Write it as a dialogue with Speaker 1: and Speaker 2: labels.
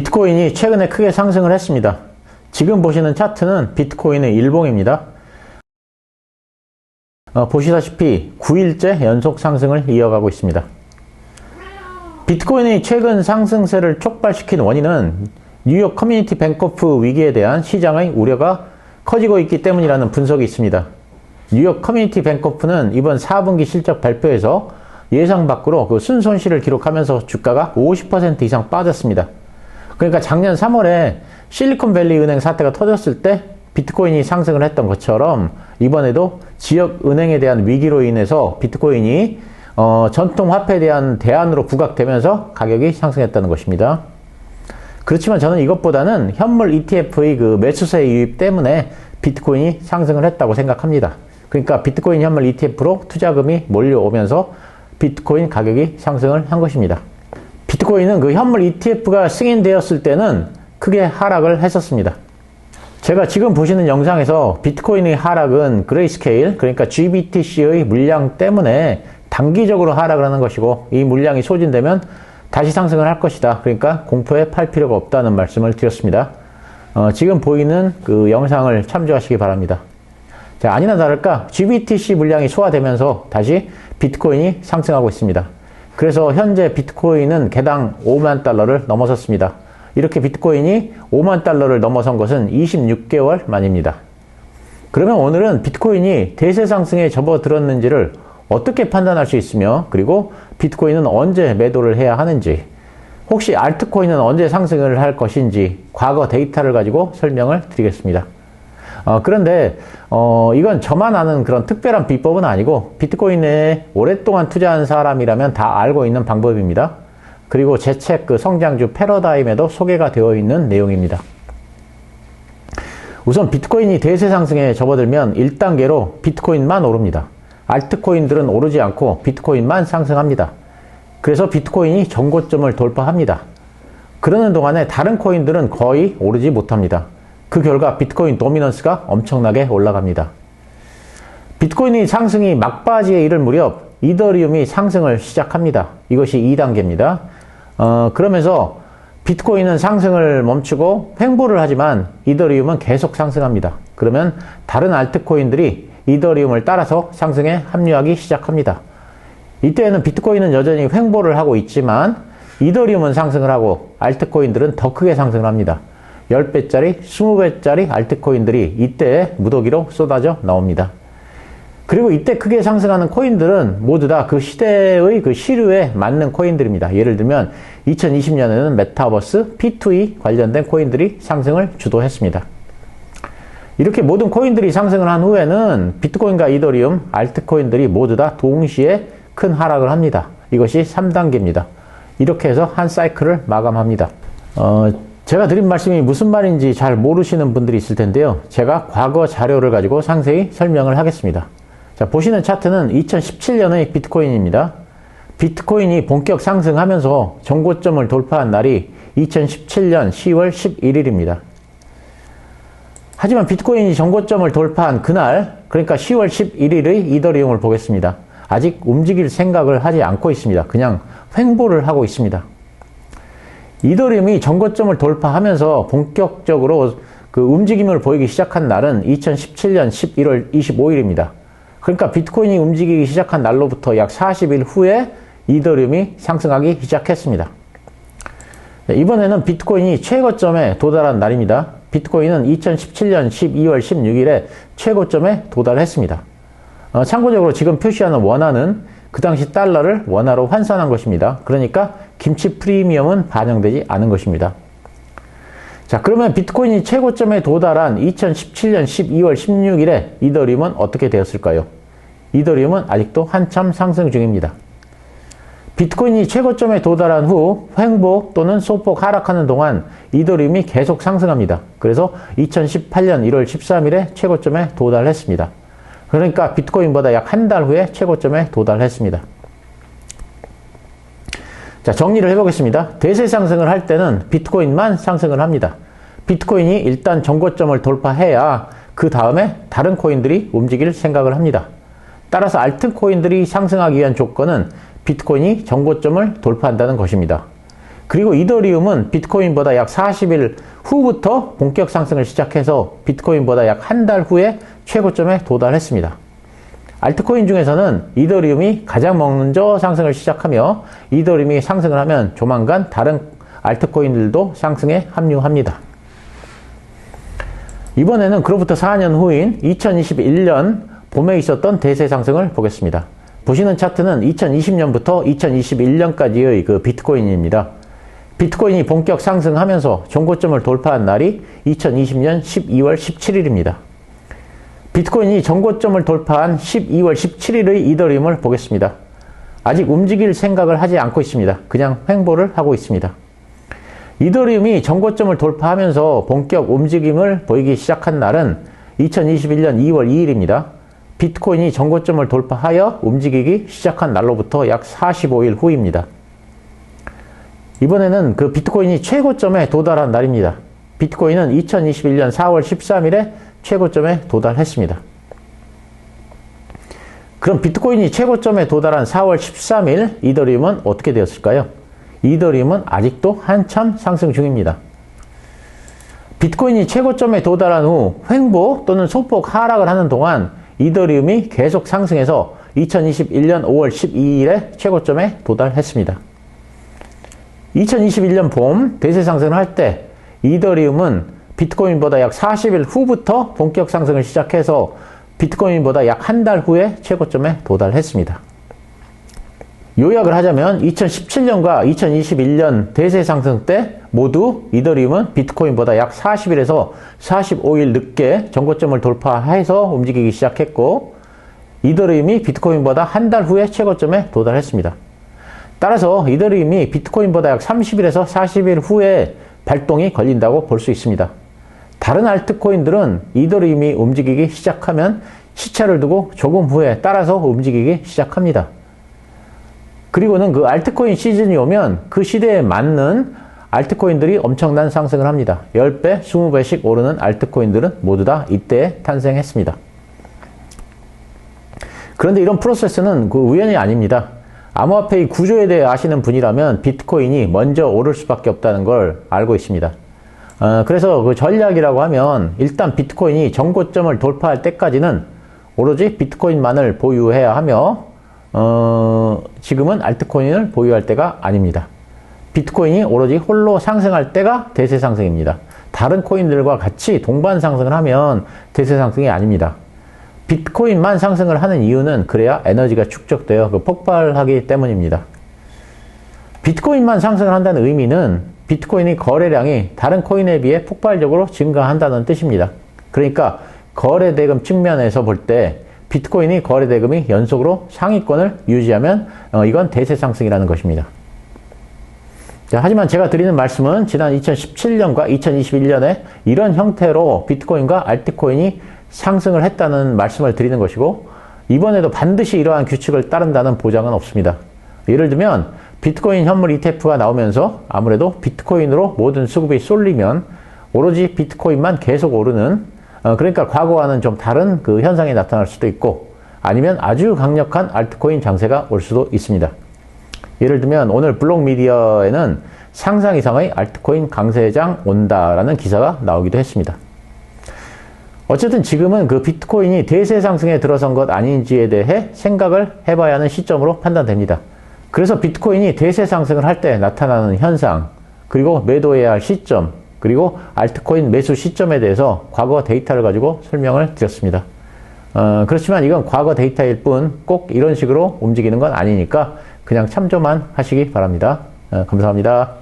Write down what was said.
Speaker 1: 비트코인이 최근에 크게 상승을 했습니다. 지금 보시는 차트는 비트코인의 일봉입니다. 보시다시피 9일째 연속 상승을 이어가고 있습니다. 비트코인의 최근 상승세를 촉발시킨 원인은 뉴욕 커뮤니티 뱅커프 위기에 대한 시장의 우려가 커지고 있기 때문이라는 분석이 있습니다. 뉴욕 커뮤니티 뱅커프는 이번 4분기 실적 발표에서 예상 밖으로 순손실을 기록하면서 주가가 50% 이상 빠졌습니다. 그러니까 작년 3월에 실리콘밸리 은행 사태가 터졌을 때 비트코인이 상승을 했던 것처럼 이번에도 지역 은행에 대한 위기로 인해서 비트코인이 전통 화폐에 대한 대안으로 부각되면서 가격이 상승했다는 것입니다. 그렇지만 저는 이것보다는 현물 ETF의 그 매수세 유입 때문에 비트코인이 상승을 했다고 생각합니다. 그러니까 비트코인 현물 ETF로 투자금이 몰려오면서 비트코인 가격이 상승을 한 것입니다. 비트코인은 그 현물 ETF가 승인되었을 때는 크게 하락을 했었습니다. 제가 지금 보시는 영상에서 비트코인의 하락은 그레이스케일, 그러니까 GBTC의 물량 때문에 단기적으로 하락을 하는 것이고 이 물량이 소진되면 다시 상승을 할 것이다. 그러니까 공포에 팔 필요가 없다는 말씀을 드렸습니다. 지금 보이는 그 영상을 참조하시기 바랍니다. 자, 아니나 다를까 GBTC 물량이 소화되면서 다시 비트코인이 상승하고 있습니다. 그래서 현재 비트코인은 개당 5만 달러를 넘어섰습니다. 이렇게 비트코인이 5만 달러를 넘어선 것은 26개월 만입니다. 그러면 오늘은 비트코인이 대세 상승에 접어들었는지를 어떻게 판단할 수 있으며 그리고 비트코인은 언제 매도를 해야 하는지 혹시 알트코인은 언제 상승을 할 것인지 과거 데이터를 가지고 설명을 드리겠습니다. 그런데 이건 저만 아는 그런 특별한 비법은 아니고 비트코인에 오랫동안 투자한 사람이라면 다 알고 있는 방법입니다. 그리고 제 책 그 성장주 패러다임에도 소개가 되어 있는 내용입니다. 우선 비트코인이 대세 상승에 접어들면 1단계로 비트코인만 오릅니다. 알트코인들은 오르지 않고 비트코인만 상승합니다. 그래서 비트코인이 전고점을 돌파합니다. 그러는 동안에 다른 코인들은 거의 오르지 못합니다. 그 결과 비트코인 도미넌스가 엄청나게 올라갑니다. 비트코인의 상승이 막바지에 이를 무렵 이더리움이 상승을 시작합니다. 이것이 2단계입니다. 그러면서 비트코인은 상승을 멈추고 횡보를 하지만 이더리움은 계속 상승합니다. 그러면 다른 알트코인들이 이더리움을 따라서 상승에 합류하기 시작합니다. 이때에는 비트코인은 여전히 횡보를 하고 있지만 이더리움은 상승을 하고 알트코인들은 더 크게 상승을 합니다. 10배짜리, 20배짜리 알트코인들이 이때에 무더기로 쏟아져 나옵니다. 그리고 이때 크게 상승하는 코인들은 모두 다 그 시대의 그 시류에 맞는 코인들입니다. 예를 들면 2020년에는 메타버스, P2E 관련된 코인들이 상승을 주도했습니다. 이렇게 모든 코인들이 상승을 한 후에는 비트코인과 이더리움, 알트코인들이 모두 다 동시에 큰 하락을 합니다. 이것이 3단계입니다. 이렇게 해서 한 사이클을 마감합니다. 제가 드린 말씀이 무슨 말인지 잘 모르시는 분들이 있을 텐데요. 제가 과거 자료를 가지고 상세히 설명을 하겠습니다. 자, 보시는 차트는 2017년의 비트코인입니다. 비트코인이 본격 상승하면서 전고점을 돌파한 날이 2017년 10월 11일입니다. 하지만 비트코인이 전고점을 돌파한 그날, 그러니까 10월 11일의 이더리움을 보겠습니다. 아직 움직일 생각을 하지 않고 있습니다. 그냥 횡보를 하고 있습니다. 이더리움이 전고점을 돌파하면서 본격적으로 그 움직임을 보이기 시작한 날은 2017년 11월 25일입니다. 그러니까 비트코인이 움직이기 시작한 날로부터 약 40일 후에 이더리움이 상승하기 시작했습니다. 이번에는 비트코인이 최고점에 도달한 날입니다. 비트코인은 2017년 12월 16일에 최고점에 도달했습니다. 참고적으로 지금 표시하는 원화는 그 당시 달러를 원화로 환산한 것입니다. 그러니까 김치 프리미엄은 반영되지 않은 것입니다. 자, 그러면 비트코인이 최고점에 도달한 2017년 12월 16일에 이더리움은 어떻게 되었을까요? 이더리움은 아직도 한참 상승 중입니다. 비트코인이 최고점에 도달한 후 횡보 또는 소폭 하락하는 동안 이더리움이 계속 상승합니다. 그래서 2018년 1월 13일에 최고점에 도달했습니다. 그러니까 비트코인보다 약 한 달 후에 최고점에 도달했습니다. 자, 정리를 해보겠습니다. 대세 상승을 할 때는 비트코인만 상승을 합니다. 비트코인이 일단 전고점을 돌파해야 그 다음에 다른 코인들이 움직일 생각을 합니다. 따라서 알트코인들이 상승하기 위한 조건은 비트코인이 전고점을 돌파한다는 것입니다. 그리고 이더리움은 비트코인보다 약 40일 후부터 본격 상승을 시작해서 비트코인보다 약 한 달 후에 최고점에 도달했습니다. 알트코인 중에서는 이더리움이 가장 먼저 상승을 시작하며 이더리움이 상승을 하면 조만간 다른 알트코인들도 상승에 합류합니다. 이번에는 그로부터 4년 후인 2021년 봄에 있었던 대세 상승을 보겠습니다. 보시는 차트는 2020년부터 2021년까지의 그 비트코인입니다. 비트코인이 본격 상승하면서 정고점을 돌파한 날이 2020년 12월 17일입니다. 비트코인이 정고점을 돌파한 12월 17일의 이더리움을 보겠습니다. 아직 움직일 생각을 하지 않고 있습니다. 그냥 횡보를 하고 있습니다. 이더리움이 정고점을 돌파하면서 본격 움직임을 보이기 시작한 날은 2021년 2월 2일입니다. 비트코인이 정고점을 돌파하여 움직이기 시작한 날로부터 약 45일 후입니다. 이번에는 그 비트코인이 최고점에 도달한 날입니다. 비트코인은 2021년 4월 13일에 최고점에 도달했습니다. 그럼 비트코인이 최고점에 도달한 4월 13일 이더리움은 어떻게 되었을까요? 이더리움은 아직도 한참 상승 중입니다. 비트코인이 최고점에 도달한 후 횡보 또는 소폭 하락을 하는 동안 이더리움이 계속 상승해서 2021년 5월 12일에 최고점에 도달했습니다. 2021년 봄 대세 상승을 할 때 이더리움은 비트코인보다 약 40일 후부터 본격 상승을 시작해서 비트코인보다 약 한 달 후에 최고점에 도달했습니다. 요약을 하자면 2017년과 2021년 대세 상승 때 모두 이더리움은 비트코인보다 약 40일에서 45일 늦게 정고점을 돌파해서 움직이기 시작했고 이더리움이 비트코인보다 한 달 후에 최고점에 도달했습니다. 따라서 이더리움이 비트코인보다 약 30일에서 40일 후에 발동이 걸린다고 볼 수 있습니다. 다른 알트코인들은 이더리움이 움직이기 시작하면 시차를 두고 조금 후에 따라서 움직이기 시작합니다. 그리고는 그 알트코인 시즌이 오면 그 시대에 맞는 알트코인들이 엄청난 상승을 합니다. 10배, 20배씩 오르는 알트코인들은 모두 다 이때 탄생했습니다. 그런데 이런 프로세스는 그 우연이 아닙니다. 암호화폐의 구조에 대해 아시는 분이라면 비트코인이 먼저 오를 수밖에 없다는 걸 알고 있습니다. 그래서 그 전략이라고 하면 일단 비트코인이 정고점을 돌파할 때까지는 오로지 비트코인만을 보유해야 하며 지금은 알트코인을 보유할 때가 아닙니다. 비트코인이 오로지 홀로 상승할 때가 대세 상승입니다. 다른 코인들과 같이 동반 상승을 하면 대세 상승이 아닙니다. 비트코인만 상승을 하는 이유는 그래야 에너지가 축적되어 그 폭발하기 때문입니다. 비트코인만 상승을 한다는 의미는 비트코인의 거래량이 다른 코인에 비해 폭발적으로 증가한다는 뜻입니다. 그러니까 거래대금 측면에서 볼 때 비트코인이 거래대금이 연속으로 상위권을 유지하면 이건 대세 상승이라는 것입니다. 자, 하지만 제가 드리는 말씀은 지난 2017년과 2021년에 이런 형태로 비트코인과 알트코인이 상승을 했다는 말씀을 드리는 것이고 이번에도 반드시 이러한 규칙을 따른다는 보장은 없습니다. 예를 들면 비트코인 현물 ETF가 나오면서 아무래도 비트코인으로 모든 수급이 쏠리면 오로지 비트코인만 계속 오르는 그러니까 과거와는 좀 다른 그 현상이 나타날 수도 있고 아니면 아주 강력한 알트코인 장세가 올 수도 있습니다. 예를 들면 오늘 블록미디어에는 상상 이상의 알트코인 강세장 온다라는 기사가 나오기도 했습니다. 어쨌든 지금은 그 비트코인이 대세 상승에 들어선 것 아닌지에 대해 생각을 해봐야 하는 시점으로 판단됩니다. 그래서 비트코인이 대세 상승을 할 때 나타나는 현상, 그리고 매도해야 할 시점, 그리고 알트코인 매수 시점에 대해서 과거 데이터를 가지고 설명을 드렸습니다. 그렇지만 이건 과거 데이터일 뿐 꼭 이런 식으로 움직이는 건 아니니까 그냥 참조만 하시기 바랍니다. 감사합니다.